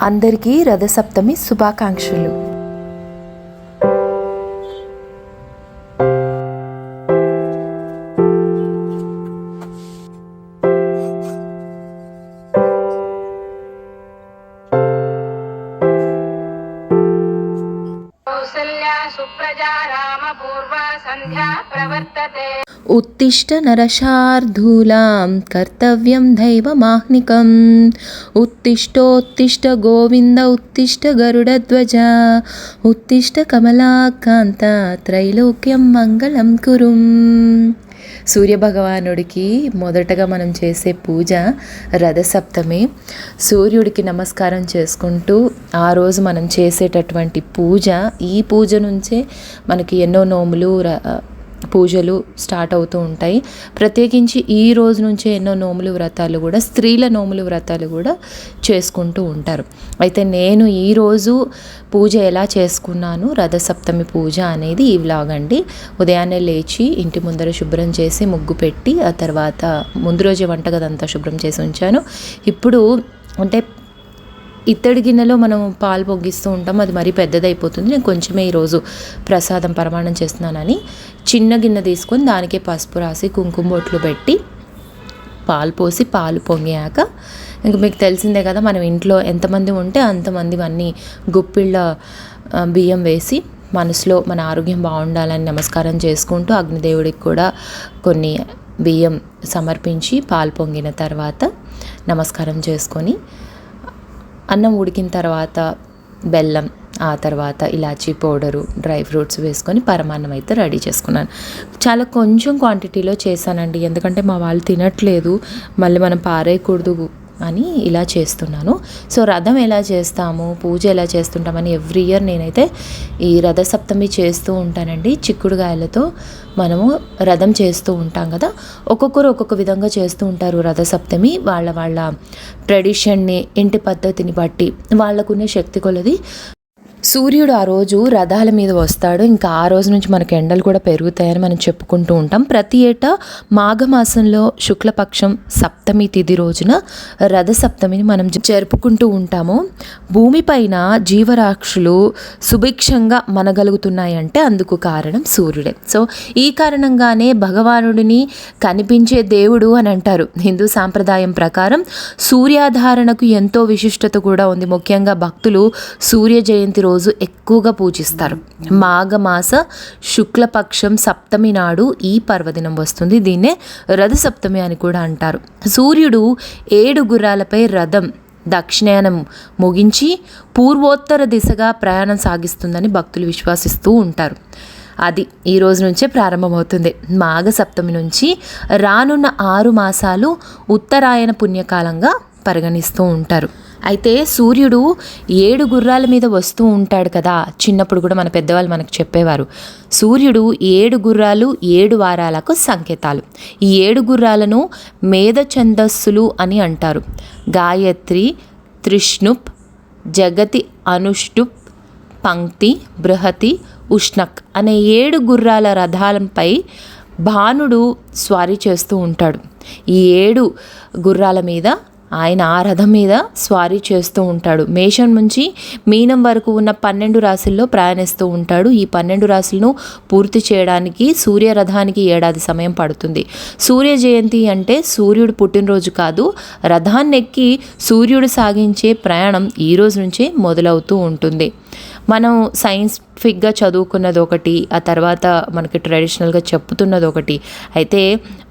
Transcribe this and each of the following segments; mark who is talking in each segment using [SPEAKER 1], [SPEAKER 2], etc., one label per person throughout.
[SPEAKER 1] అందరికీ రథసప్తమి శుభాకాంక్షలు. ఉత్తిష్ట నరశార్దూలాం కర్తవ్యం దైవమాహ్నికం. ఉత్తిష్టోత్తిష్ట గోవింద ఉత్తిష్ట గరుడధ్వజ ఉత్తిష్ట కమలాకాంత త్రైలోక్యం మంగళం కురుం. సూర్యభగవానుడికి మొదటగా మనం చేసే పూజ రథసప్తమి. సూర్యుడికి నమస్కారం చేసుకుంటూ ఆ రోజు మనం చేసేటటువంటి పూజ, ఈ పూజ నుంచే మనకి ఎన్నో నోములు పూజలు స్టార్ట్ అవుతూ ఉంటాయి. ప్రత్యేకించి ఈ రోజు నుంచే ఎన్నో నోములు వ్రతాలు కూడా, స్త్రీల నోములు వ్రతాలు కూడా చేసుకుంటూ ఉంటారు. అయితే నేను ఈరోజు పూజ ఎలా చేసుకున్నాను, రథసప్తమి పూజ అనేది ఈ వ్లాగ్ అండి. ఉదయాన్నే లేచి ఇంటి ముందర శుభ్రం చేసి ముగ్గు పెట్టి, ఆ తర్వాత ముందు రోజే వంటగదంతా శుభ్రం చేసి ఉంచాను. ఇప్పుడు అంటే ఇత్తడి గిన్నెలో మనం పాలు పొంగిస్తూ ఉంటాం, అది మరీ పెద్దదైపోతుంది. నేను కొంచెమే ఈరోజు ప్రసాదం పరమాణం చేస్తున్నానని చిన్న గిన్నె తీసుకొని దానికే పసుపు రాసి కుంకుమ బొట్లు పెట్టి పాలు పోసి, పాలు పొంగాక ఇంక మీకు తెలిసిందే కదా, మనం ఇంట్లో ఎంతమంది ఉంటే అంతమంది అన్నీ గుప్పిళ్ళ బియ్యం వేసి మనసులో మన ఆరోగ్యం బాగుండాలని నమస్కారం చేసుకుంటూ అగ్నిదేవుడికి కూడా కొన్ని బియ్యం సమర్పించి పాలు పొంగిన తర్వాత నమస్కారం చేసుకొని, అన్నం ఉడికిన తర్వాత బెల్లం, ఆ తర్వాత ఇలాచీ పౌడరు, డ్రై ఫ్రూట్స్ వేసుకొని పరమాన్నం అయితే రెడీ చేసుకున్నాను. చాలా కొంచెం క్వాంటిటీలో చేశానండి, ఎందుకంటే మా వాళ్ళు తినట్లేదు, మళ్ళీ మనం పారేయకూడదు అని ఇలా చేస్తున్నాను. సో రథం ఎలా చేస్తాము, పూజ ఎలా చేస్తుంటామని ఎవ్రీ ఇయర్ నేనైతే ఈ రథసప్తమి చేస్తూ ఉంటానండి. చిక్కుడుగాయలతో మనము రథం చేస్తూ ఉంటాం కదా, ఒక్కొక్కరు ఒక్కొక్క విధంగా చేస్తూ ఉంటారు రథసప్తమి. వాళ్ళ ట్రెడిషన్ని, ఇంటి పద్ధతిని బట్టి వాళ్ళకున్న శక్తి కొలది సూర్యుడు ఆ రోజు రథాల మీద వస్తాడు. ఇంకా ఆ రోజు నుంచి మనకు ఎండలు కూడా పెరుగుతాయని మనం చెప్పుకుంటూ ఉంటాం. ప్రతి ఏటా మాఘమాసంలో శుక్లపక్షం సప్తమి తిథి రోజున రథసప్తమిని మనం జరుపుకుంటూ ఉంటాము. భూమిపైన జీవరాక్షులు సుభిక్షంగా మనగలుగుతున్నాయంటే అందుకు కారణం సూర్యుడే. సో ఈ కారణంగానే భగవానుడిని కనిపించే దేవుడు అని అంటారు. హిందూ సాంప్రదాయం ప్రకారం సూర్యాధారణకు ఎంతో విశిష్టత కూడా ఉంది. ముఖ్యంగా భక్తులు సూర్య జయంతి రోజు ఎక్కువగా పూజిస్తారు. మాఘమాస శుక్లపక్షం సప్తమి నాడు ఈ పర్వదినం వస్తుంది. దీన్నే రథసప్తమి అని కూడా అంటారు. సూర్యుడు 7 గుర్రాలపై రథం దక్షిణాయనం ముగించి పూర్వోత్తర దిశగా ప్రయాణం సాగిస్తుందని భక్తులు విశ్వసిస్తూ ఉంటారు. అది ఈ రోజు నుంచే ప్రారంభమవుతుంది. మాఘ సప్తమి నుంచి రానున్న 6 మాసాలు ఉత్తరాయణ పుణ్యకాలంగా పరిగణిస్తూ ఉంటారు. అయితే సూర్యుడు 7 గుర్రాల మీద వస్తూ ఉంటాడు కదా, చిన్నప్పుడు కూడా మన పెద్దవాళ్ళు మనకు చెప్పేవారు. సూర్యుడు 7 గుర్రాలు 7 వారాలకు సంకేతాలు. ఈ 7 గుర్రాలను మేధ ఛందస్సులు అని అంటారు. గాయత్రి, త్రిష్ణుప్, జగతి, అనుష్టుప్, పంక్తి, బృహతి, ఉష్ణక్ అనే 7 గుర్రాల రథాలపై భానుడు స్వారీ చేస్తూ ఉంటాడు. ఈ 7 గుర్రాల మీద ఆయన ఆ రథం మీద స్వారీ చేస్తూ ఉంటాడు. మేషం నుంచి మీనం వరకు ఉన్న 12 రాశుల్లో ప్రయాణిస్తూ ఉంటాడు. ఈ 12 రాశులను పూర్తి చేయడానికి సూర్యరథానికి 1 ఏడాది సమయం పడుతుంది. సూర్య జయంతి అంటే సూర్యుడు పుట్టినరోజు కాదు, రథాన్నెక్కి సూర్యుడు సాగించే ప్రయాణం ఈ రోజు నుంచే మొదలవుతూ ఉంటుంది. మనం సైంటిఫిక్గా చదువుకున్నది ఒకటి, ఆ తర్వాత మనకి ట్రెడిషనల్గా చెప్పుతున్నది ఒకటి. అయితే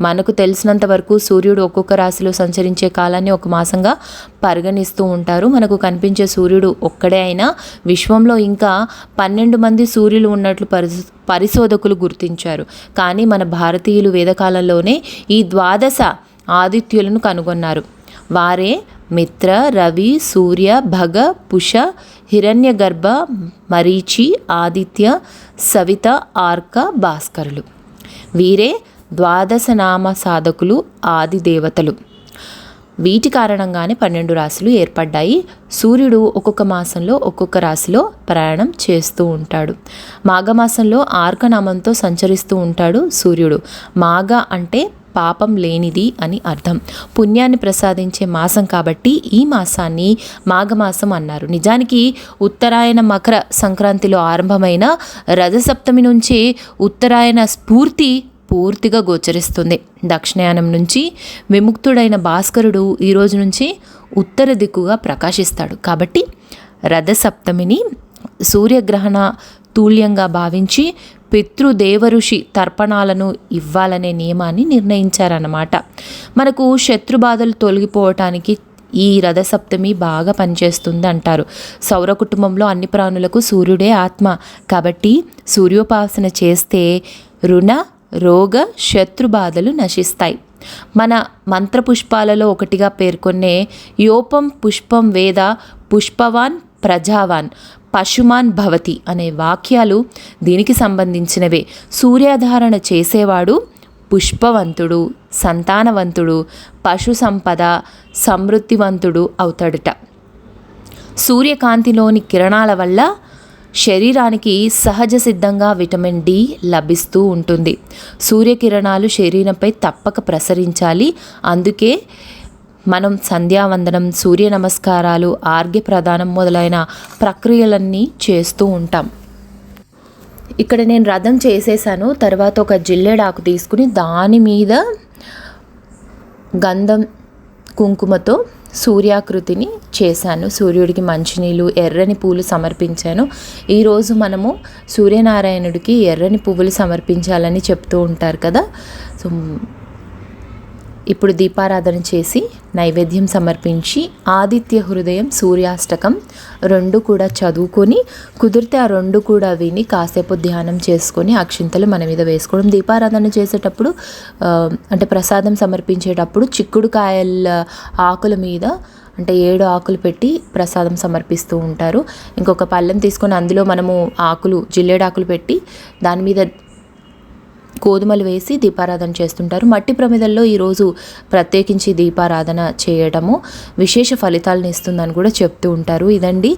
[SPEAKER 1] మనకు తెలిసినంత వరకు సూర్యుడు ఒక్కొక్క రాశిలో సంచరించే కాలాన్ని ఒక మాసంగా పరిగణిస్తూ ఉంటారు. మనకు కనిపించే సూర్యుడు ఒక్కడే అయినా విశ్వంలో ఇంకా 12 మంది సూర్యులు ఉన్నట్లు పరిశోధకులు గుర్తించారు. కానీ మన భారతీయులు వేదకాలంలోనే ఈ 12 ఆదిత్యులను కనుగొన్నారు. వారే మిత్ర, రవి, సూర్య, భగ, పుష, హిరణ్యగర్భ, మరీచి, ఆదిత్య, సవిత, ఆర్క, భాస్కరులు. వీరే 12 నామ సాధకులు, ఆది దేవతలు. వీటి కారణంగానే 12 రాశులు ఏర్పడ్డాయి. సూర్యుడు ఒక్కొక్క మాసంలో ఒక్కొక్క రాశిలో ప్రయాణం చేస్తూ ఉంటాడు. మాఘమాసంలో ఆర్కనామంతో సంచరిస్తూ ఉంటాడు సూర్యుడు. మాఘ అంటే పాపం లేనిది అని అర్థం. పుణ్యాన్ని ప్రసాదించే మాసం కాబట్టి ఈ మాసాన్ని మాఘమాసం అన్నారు. నిజానికి ఉత్తరాయణ మకర సంక్రాంతిలో ఆరంభమైన రథసప్తమి నుంచి ఉత్తరాయణ స్ఫూర్తి పూర్తిగా గోచరిస్తుంది. దక్షిణాయనం నుంచి విముక్తుడైన భాస్కరుడు ఈ రోజు నుంచి ఉత్తర దిక్కుగా ప్రకాశిస్తాడు. కాబట్టి రథసప్తమిని సూర్యగ్రహణ తూల్యంగా భావించి పితృదేవఋషి తర్పణాలను ఇవ్వాలనే నియమాన్ని నిర్ణయించారన్నమాట. మనకు శత్రుబాధలు తొలగిపోవటానికి ఈ రథసప్తమి బాగా పనిచేస్తుంది అంటారు. సౌర కుటుంబంలో అన్ని ప్రాణులకు సూర్యుడే ఆత్మ. కాబట్టి సూర్యోపాసన చేస్తే రుణ రోగ శత్రుబాధలు నశిస్తాయి. మన మంత్రపుష్పాలలో ఒకటిగా పేర్కొనే యోపం పుష్పం వేద పుష్పవాన్ ప్రజావాన్ పశుమాన్ భవతి అనే వాక్యాలు దీనికి సంబంధించినవే. సూర్యాధారణ చేసేవాడు పుష్పవంతుడు, సంతానవంతుడు, పశు సంపద సమృద్ధివంతుడు అవుతాడట. సూర్యకాంతిలోని కిరణాల వల్ల శరీరానికి సహజ సిద్ధంగా విటమిన్ డి లభిస్తూ ఉంటుంది. సూర్యకిరణాలు శరీరంపై తప్పక ప్రసరించాలి. అందుకే మనం సంధ్యావందనం, సూర్య నమస్కారాలు, ఆర్ఘ్య ప్రదానం మొదలైన ప్రక్రియలన్నీ చేస్తూ ఉంటాం. ఇక్కడ నేను రథం చేసేసాను. తర్వాత ఒక జిల్లేడాకు తీసుకుని దాని మీద గంధం కుంకుమతో సూర్యాకృతిని చేశాను. సూర్యుడికి మంచినీళ్ళు, ఎర్రని పూలు సమర్పించాను. ఈరోజు మనము సూర్యనారాయణుడికి ఎర్రని పువ్వులు సమర్పించాలని చెప్తూ ఉంటారు కదా. సో ఇప్పుడు దీపారాధన చేసి నైవేద్యం సమర్పించి ఆదిత్య హృదయం, సూర్యాష్టకం 2 కూడా చదువుకొని, కుదిరితే ఆ 2 కూడా విని కాసేపు ధ్యానం చేసుకొని అక్షింతలు మన మీద వేసుకోవడం. దీపారాధన చేసేటప్పుడు అంటే ప్రసాదం సమర్పించేటప్పుడు చిక్కుడుకాయల ఆకుల మీద అంటే 7 ఆకులు పెట్టి ప్రసాదం సమర్పిస్తూ ఉంటారు. ఇంకొక పళ్ళెం తీసుకొని అందులో మనము ఆకులు, జిల్లేడాకులు పెట్టి దాని మీద గోధుమలు వేసి దీపారాధన చేస్తుంటారు. మట్టి ప్రమిదల్లో ఈరోజు ప్రత్యేకించి దీపారాధన చేయడము విశేష ఫలితాలను ఇస్తుందని కూడా చెప్తూ ఉంటారు. ఇదండి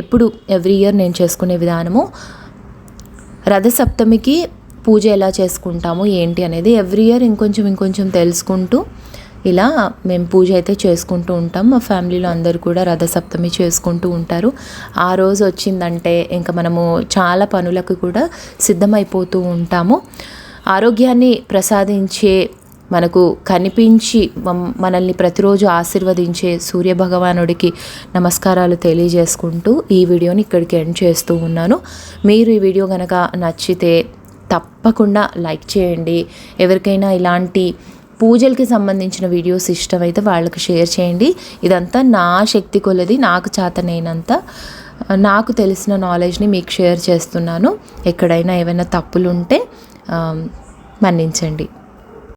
[SPEAKER 1] ఎప్పుడు ఎవ్రీ ఇయర్ నేను చేసుకునే విధానము. రథసప్తమికి పూజ ఎలా చేసుకుంటాము ఏంటి అనేది ఎవ్రీ ఇయర్ ఇంకొంచెం తెలుసుకుంటూ ఇలా మేము పూజ అయితే చేసుకుంటూ ఉంటాం. మా ఫ్యామిలీలో అందరూ కూడా రథసప్తమి చేసుకుంటూ ఉంటారు. ఆ రోజు వచ్చిందంటే ఇంకా మనము చాలా పనులకు కూడా సిద్ధమైపోతూ ఉంటాము. ఆరోగ్యాన్ని ప్రసాదించే, మనకు కనిపించి మనల్ని ప్రతిరోజు ఆశీర్వదించే సూర్యభగవానుడికి నమస్కారాలు తెలియజేసుకుంటూ ఈ వీడియోని ఇక్కడికి ఎండ్ చేస్తూ ఉన్నాను. మీరు ఈ వీడియో కనుక నచ్చితే తప్పకుండా లైక్ చేయండి. ఎవరికైనా ఇలాంటి పూజలకి సంబంధించిన వీడియోస్ ఇష్టమైతే వాళ్ళకి షేర్ చేయండి. ఇదంతా నా శక్తి కొలది, నాకు చేతనైనంత నాకు తెలిసిన నాలెడ్జ్ని మీకు షేర్ చేస్తున్నాను. ఎక్కడైనా ఏమైనా తప్పులు ఉంటే మన్నించండి.